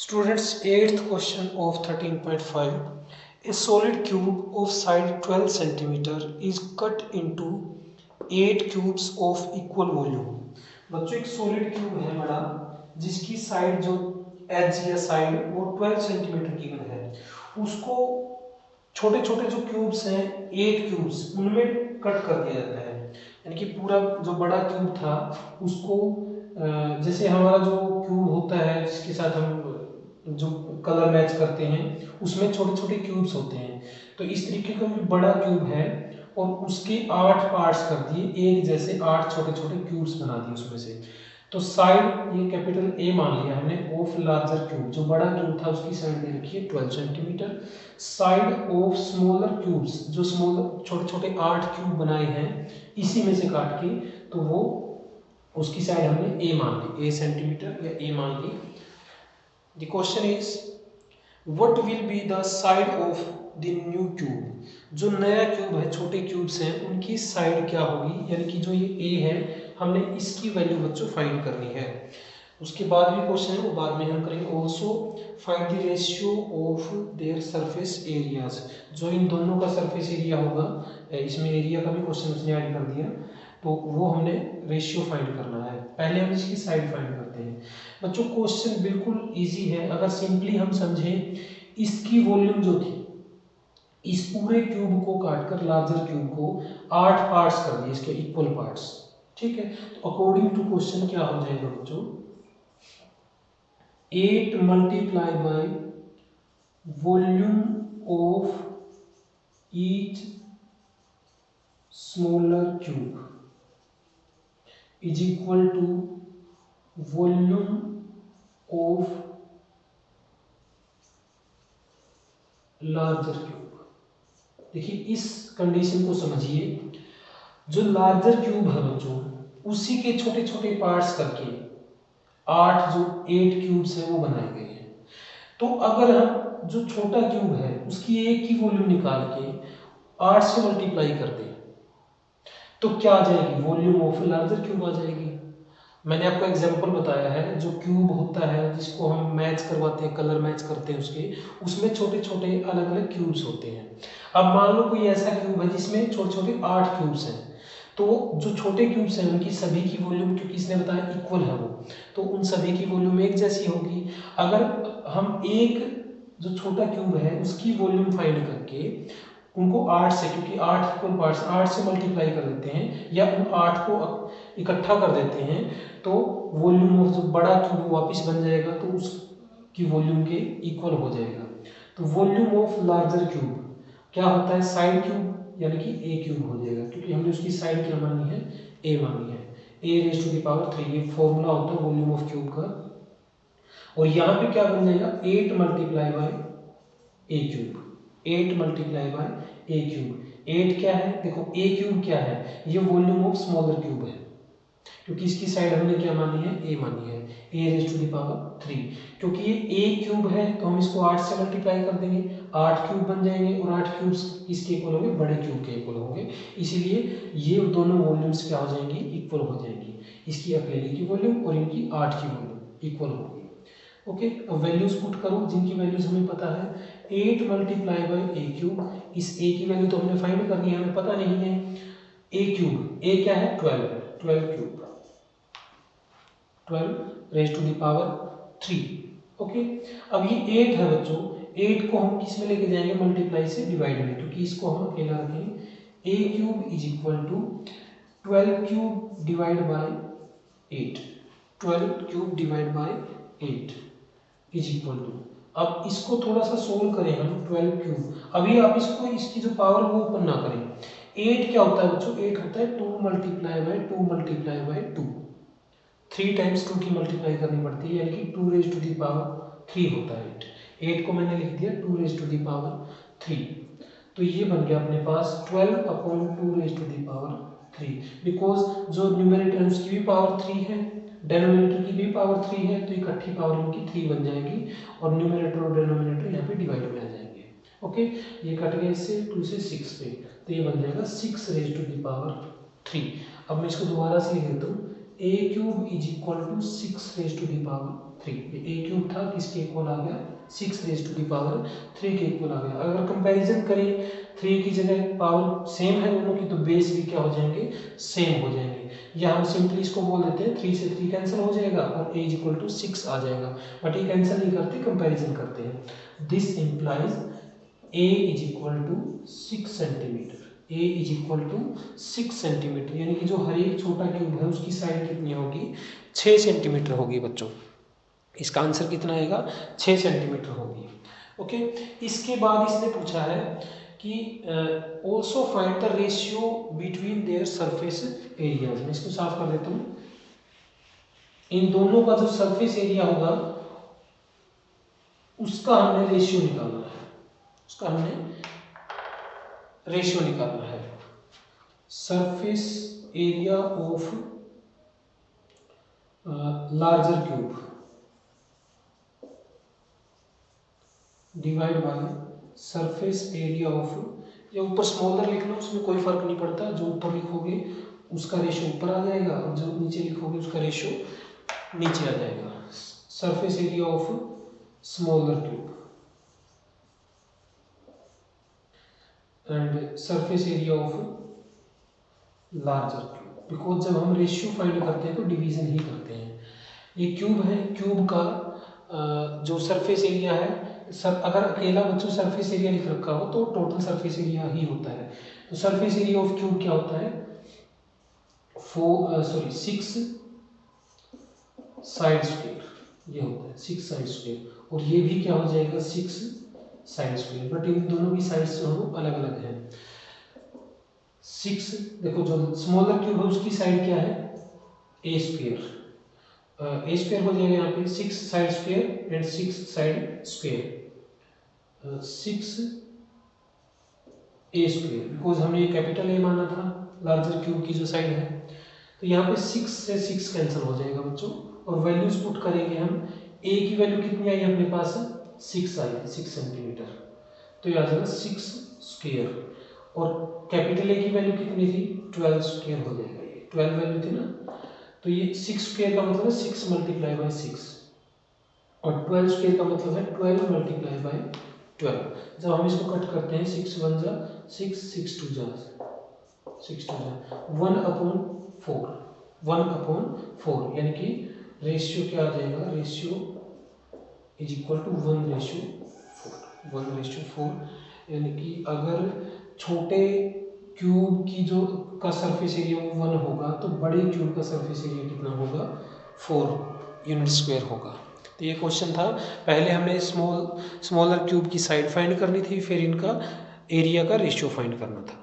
Students, 8th question of 13.5. A solid cube of side 12 centimeter is cut into 8 cubes of equal volume. बच्चों एक solid cube है बड़ा जिसकी side जो as या साइड वो 12 सेंटीमीटर की है, उसको छोटे छोटे जो क्यूब्स हैं 8 क्यूब्स उनमें कट कर दिया जाता है। यानी कि पूरा जो बड़ा क्यूब था उसको जैसे हमारा जो क्यूब होता है जिसके साथ हम जो कलर मैच करते हैं उसमें छोटे छोटे क्यूब्स होते हैं, तो इस तरीके का जो बड़ा क्यूब है और उसके 8 पार्ट्स कर दिए, एक जैसे 8 छोटे छोटे क्यूब्स बना दिए उसमें से। तो साइड ये कैपिटल ए मान लिया हमने ऑफ लार्जर क्यूब, जो बड़ा क्यूब था उसकी साइड दे रखी है 12 centimetre. Side of smaller cubes, जो स्मॉलर छोटे छोटे 8 क्यूब बनाए हैं इसी में से काट के, तो वो उसकी साइड हमने ए मान ली, ए सेंटीमीटर या ए मान ली। The question is, what will be the side of the new cube? जो नया क्यूब है, छोटे क्यूब्स हैं उनकी साइड क्या होगी, यानी कि जो ये a है हमने इसकी वैल्यू बच्चों फाइंड करनी है। उसके बाद भी क्वेश्चन है वो बाद में हम करेंगे। Also find the ratio of their surface areas, जो इन दोनों का सरफेस एरिया होगा, इसमें एरिया का भी क्वेश्चन उसने ऐड कर दिया, तो वो हमने रेशियो फाइंड करना है। पहले हम इसकी साइड फाइंड करते हैं। बच्चों क्वेश्चन बिल्कुल इजी है, अगर सिंपली हम समझें, इसकी वॉल्यूम जो थी इस पूरे क्यूब को काटकर लार्जर क्यूब को 8 पार्ट्स कर दिए, इसके इक्वल पार्ट्स, ठीक है। तो अकॉर्डिंग टू क्वेश्चन क्या हो जाएगा बच्चों, 8 multiply by volume of each smaller cube is equal to volume of larger cube. देखिए इस कंडीशन को समझिए, जो लार्जर क्यूब है बच्चों उसी के छोटे छोटे पार्ट्स करके 8 जो 8 क्यूब्स है वो बनाए गए हैं। तो अगर हम जो छोटा क्यूब है उसकी एक ही वॉल्यूम निकाल के 8 से मल्टीप्लाई कर दें तो क्या आ जाएगी, वॉल्यूम ऑफ लार्जर क्यूब आ जाएगी। मैंने आपको एग्जांपल बताया है, जो क्यूब होता है जिसको हम मैच करवाते हैं, कलर मैच करते हैं उसके, उसमें छोटे छोटे अलग अलग क्यूब्स होते हैं। अब मान लो कोई ऐसा क्यूब है जिसमें छोटे छोटे 8 क्यूब्स हैं, तो जो छोटे क्यूब्स हैं उनकी सभी की वॉल्यूम, क्योंकि इसने बताया इक्वल है वो, तो उन सभी की वॉल्यूम एक जैसी होगी। अगर हम एक जो छोटा क्यूब है उसकी वॉल्यूम फाइंड करके उनको 8 से, क्योंकि 8 इक्वल पार्ट्स, 8 से मल्टीप्लाई कर देते हैं या उन 8 को इकट्ठा कर देते हैं, तो वॉल्यूम ऑफ जो बड़ा क्यूब वापस बन जाएगा, तो उसकी वॉल्यूम के इक्वल हो जाएगा। तो वॉल्यूम ऑफ लार्जर क्यूब क्या होता है, साइड क्यूब, यानी कि ए क्यूब हो जाएगा, क्योंकि हमने उसकी साइड क्या मानी है, ए मानी है, ए रेज़ टू द पावर 3, ये फॉर्मूला होता है वॉल्यूम ऑफ क्यूब का। और यहाँ पे क्या बन जाएगा, 8 मल्टीप्लाई बाय ए क्यूब, 8 मल्टीप्लाई बाय ए क्यूब। 8 क्या है, देखो ए क्यूब क्या है, ये वॉल्यूम ऑफ स्मॉलर क्यूब है, क्योंकि इसकी साइड हमने क्या मानी है, ए मानी है, ए रेज़ टू द पावर 3। क्योंकि ये ए क्यूब है तो हम इसको 8 से मल्टीप्लाई कर देंगे, 8 क्यूब बन जाएंगे, और 8 क्यूब्स किसके इक्वल होंगे, बड़े क्यूब के इक्वल होंगे, इसीलिए ये दोनों वॉल्यूम्स क्या हो जाएंगी, इक्वल हो जाएंगी। इसकी अकेले की वॉल्यूम और इनकी 8 की वॉल्यूम इक्वल होगी। ओके, अब वैल्यूज पुट करो जिनकी वैल्यूज हमें पता है, 8 मल्टीप्लाई बाय ए क्यूब, इस ए की वैल्यू तो हमने फाइंड करनी है, हमें पता नहीं है। ए क्यूब, ए क्या है, 12 cube, 12 raise to the power 3। Okay, अब ये 8 है बच्चों, 8 को हम किस में लेके जाएंगे, मल्टीप्लाई से डिवाइड में, क्योंकि इसको हम अकेला रखेंगे। A cube is equal to 12 cube divide by 8, 12 cube divide by 8 is equal to, अब इसको थोड़ा सा सोल्व करें हम, 12 क्यूब, अभी आप इसको, इसकी जो पावर वो ओपन ना करें। 8 क्या होता है बच्चों, 8 होता है 2 multiply by 2 multiply by 2, 3 times 2 की मल्टीप्लाई करनी पड़ती है, यानी कि 2 रेज़ टू द पावर 3 होता है 8 को मैंने लिख दिया 2 रेज़ टू द पावर 3, तो ये बन गया अपने पास 12 upon 2 raise to the power 3, because जो न्यूमरेटर है उसकी भी पावर 3 है, डेनोमिनेटर की भी पावर 3 है, तो इकट्ठी पावर इनकी 3 बन जाएगी, और न्यूमरेटर और डेनोमिनेटर यहाँ पे डिवाइड में आ जाएंगे। ओके, ये कट गया इससे 2 से 6 पे, तो ये बन जाएगा 6 रेज़ टू द पावर 3। अब मैं इसको दोबारा से लिख देता हूँ, a cube is equal to 6 raise to the power 3। A cube था किसके इक्वल आ गया, 6 रेज टू दी पावर 3 के इक्वल आ गया। अगर कंपैरिजन करें 3 की जगह पावर सेम है दोनों की, तो बेस भी क्या हो जाएंगे, सेम हो जाएंगे। या हम सिंपली इसको बोल देते हैं 3 से 3 कैंसिल हो जाएगा और ए इज इक्वल टू 6 आ जाएगा। बट ये कैंसिल नहीं करते, कंपैरिजन करते हैं। This implies a is equal to 6 centimetre. A is equal to 6 centimetre, यानी कि जो हर एक छोटा क्यूब है उसकी साइड कितनी होगी, 6 सेंटीमीटर होगी बच्चों। इसका आंसर कितना आएगा, 6 सेंटीमीटर होगी। ओके, इसके बाद इसने पूछा है कि also find the ratio between their surface areas. मैं इसको साफ कर देता हूँ। इन दोनों का जो सरफेस एरिया होगा उसका हमने रेशियो निकालना है, उसका हमने रेशियो निकालना है। Surface area of larger cube divide by surface area of, या ऊपर स्मॉलर लिख लो, उसमें कोई फर्क नहीं पड़ता, जो ऊपर लिखोगे उसका रेशियो ऊपर आ जाएगा और जो नीचे लिखोगे उसका रेशियो नीचे आ जाएगा। Surface area of smaller cube and surface area of larger cube. Because जब हम रेशियो फाइंड करते हैं तो डिवीजन ही करते हैं। ये क्यूब है, क्यूब का जो सरफेस एरिया है, अगर अकेला बच्चों सरफेस एरिया लिख रखा हो तो टोटल सरफेस एरिया ही होता है। तो सरफेस एरिया ऑफ क्यूब क्या होता है, 6 साइड स्क्वायर, ये होता है 6 साइड स्क्वायर। और ये भी क्या हो जाएगा, 6 साइड स्क्वायर। बट इन दोनों की साइड्स जो हो अलग अलग है। 6, देखो जो स्मॉलर क्यूब है उसकी साइड क्या है, ए स्क्वायर। ए स्क्वायर हो जाएगा यहाँ पे 6 side square and 6 side square, 6 A square. Because हमने कैपिटल ए माना था लार्जर क्यूब की जो साइड है। तो यहाँ पे 6 से 6 कैंसिल हो जाएगा बच्चों, और वैल्यूज पुट करेंगे हम। ए की वैल्यू कितनी आई अपने पास, 6 आई है, 6 सेंटीमीटर। तो ये आ जाएगा 6 स्क्वायर। और कैपिटल ए की वैल्यू कितनी थी, 12 स्क्वायर हो जाएगा। ये 12 वैल्यू थी ना, तो ये 6 स्क्वायर का मतलब है 6 मल्टीप्लाई बाय 6, और 12 स्क्वायर का मतलब है 12 मल्टीप्लाई बाय 12। जब हम इसको कट करते हैं 6 1 जा 6, 6 2 जा 1/4, 1/4, यानी कि रेशियो क्या आ जाएगा, रेशियो इज इक्वल टू 1/4, यानी कि अगर छोटे क्यूब की जो का सरफेस एरिया 1 होगा तो बड़े क्यूब का सरफेस एरिया कितना होगा, 4 यूनिट स्क्वायर होगा। तो ये क्वेश्चन था। पहले हमने स्मॉलर क्यूब की साइड फाइंड करनी थी, फिर इनका एरिया का रेशियो फाइंड करना था।